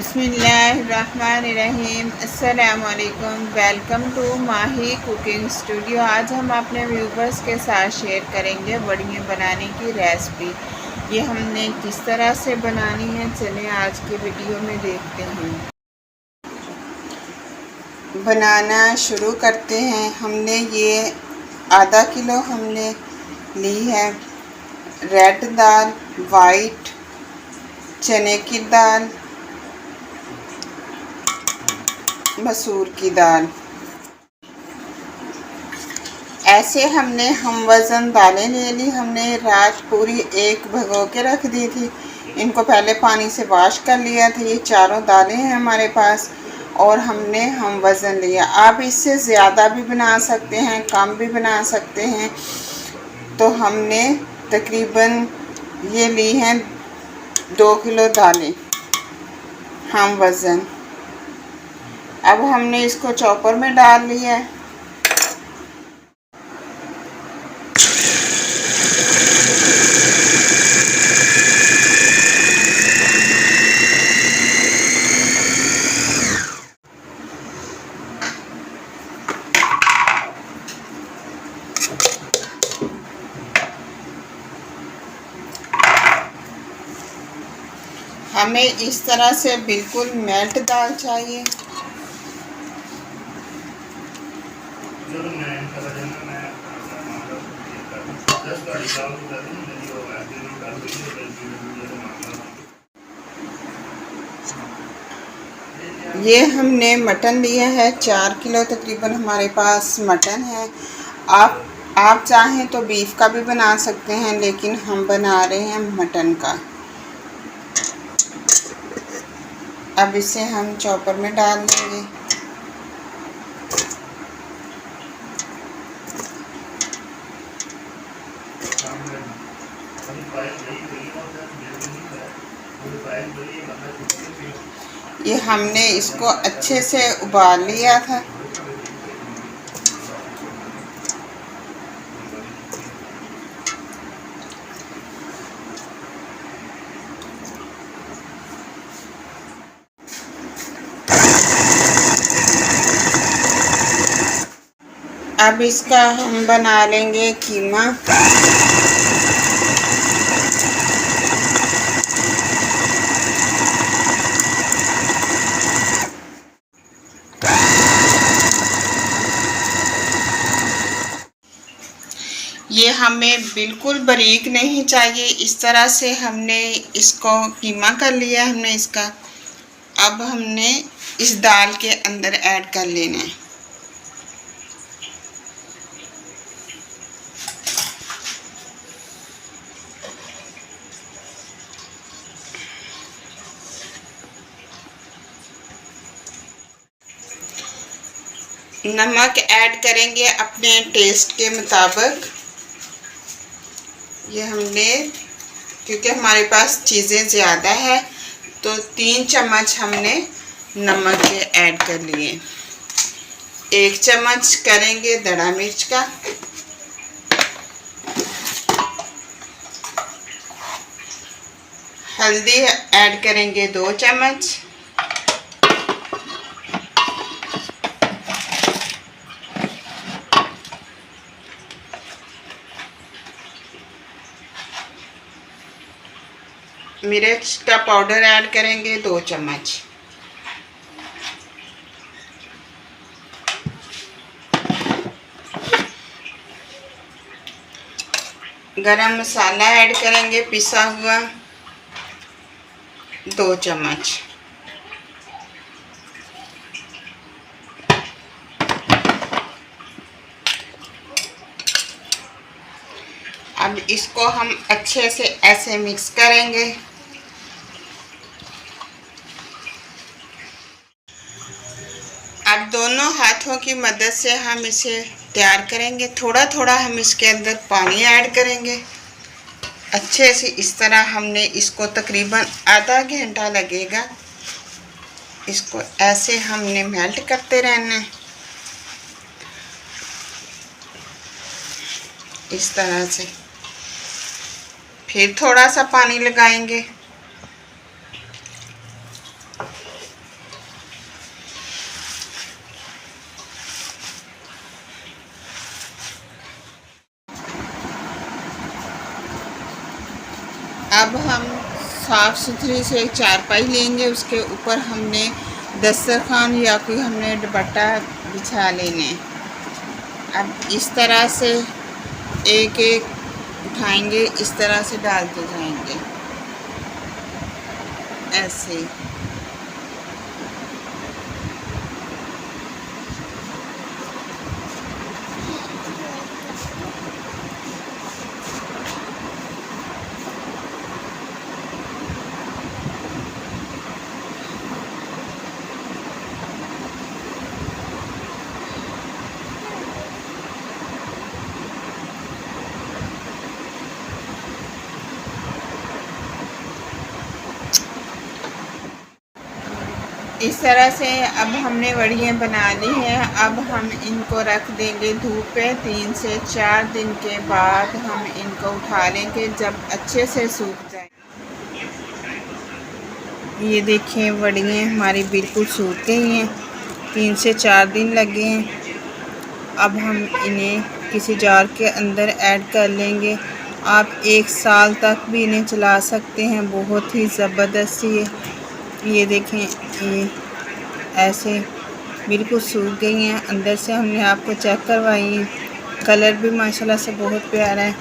बिस्मिल्लाहिर्रहमानिर्रहीम। अस्सलामुअलैकुम। Welcome to Mahi cooking studio. आज हम अपने व्यूवर्स के साथ शेयर करेंगे वड़ियाँ बनाने की रेसिपी। ये हमने किस तरह से बनानी है, चलें आज के वीडियो में देखते हैं। बनाना शुरू करते हैं। हमने ये आधा किलो हमने ली है रेड दाल, वाइट चने की दाल, मसूर की दाल। ऐसे हमने हम वज़न दालें ले ली। हमने रात पूरी एक भिगो के रख दी थी। इनको पहले पानी से वॉश कर लिया था। ये चारों दालें हैं हमारे पास और हमने हम वज़न लिया। आप इससे ज़्यादा भी बना सकते हैं, कम भी बना सकते हैं। तो हमने तकरीबन ये ली हैं 2 किलो दालें हम वज़न। अब हमने इसको चॉपर में डाल लिया है। हमें इस तरह से बिल्कुल मेल्ट दाल चाहिए। ये हमने मटन लिया है 4 किलो तकरीबन हमारे पास मटन है। आप चाहें तो बीफ का भी बना सकते हैं, लेकिन हम बना रहे हैं मटन का। अब इसे हम चॉपर में डाल देंगे। ये हमने इसको अच्छे से उबाल लिया था। अब इसका हम बना लेंगे कीमा। ये हमें बिल्कुल बारीक नहीं चाहिए। इस तरह से हमने इसको कीमा कर लिया हमने इसका। अब हमने इस दाल के अंदर ऐड कर लेना है। नमक ऐड करेंगे अपने टेस्ट के मुताबिक। ये हमने, क्योंकि हमारे पास चीज़ें ज़्यादा है, तो 3 चम्मच हमने नमक के ऐड कर लिए। 1 चम्मच करेंगे दड़ा मिर्च का। हल्दी ऐड करेंगे 2 चम्मच। मिर्च का पाउडर ऐड करेंगे 2 चम्मच। गरम मसाला ऐड करेंगे पिसा हुआ 2 चम्मच। अब इसको हम अच्छे से ऐसे मिक्स करेंगे। अब दोनों हाथों की मदद से हम इसे तैयार करेंगे। थोड़ा थोड़ा हम इसके अंदर पानी ऐड करेंगे। अच्छे से इस तरह हमने इसको तकरीबन आधा घंटा लगेगा। इसको ऐसे हमने मेल्ट करते रहना है इस तरह से। फिर थोड़ा सा पानी लगाएंगे। अब हम साफ़ सुथरी से एक चारपाई लेंगे, उसके ऊपर हमने दस्तरखान या कोई हमने दुपट्टा बिछा लेने। अब इस तरह से एक एक उठाएंगे, इस तरह से डालते जाएंगे ऐसे। इस तरह से अब हमने वड़ियाँ बना ली हैं। अब हम इनको रख देंगे धूप पे। 3 से 4 दिन के बाद हम इनको उठा लेंगे जब अच्छे से सूख जाए। ये देखिए वड़ियाँ हमारी बिल्कुल सूख गई हैं, 3 से 4 दिन लगे हैं। अब हम इन्हें किसी जार के अंदर ऐड कर लेंगे। आप 1 साल तक भी इन्हें चला सकते हैं, बहुत ही ज़बरदस्त ये देखें, ये ऐसे बिल्कुल सूख गई हैं। अंदर से हमने आपको चेक करवाई हैं, कलर भी माशाल्लाह से बहुत प्यारा है।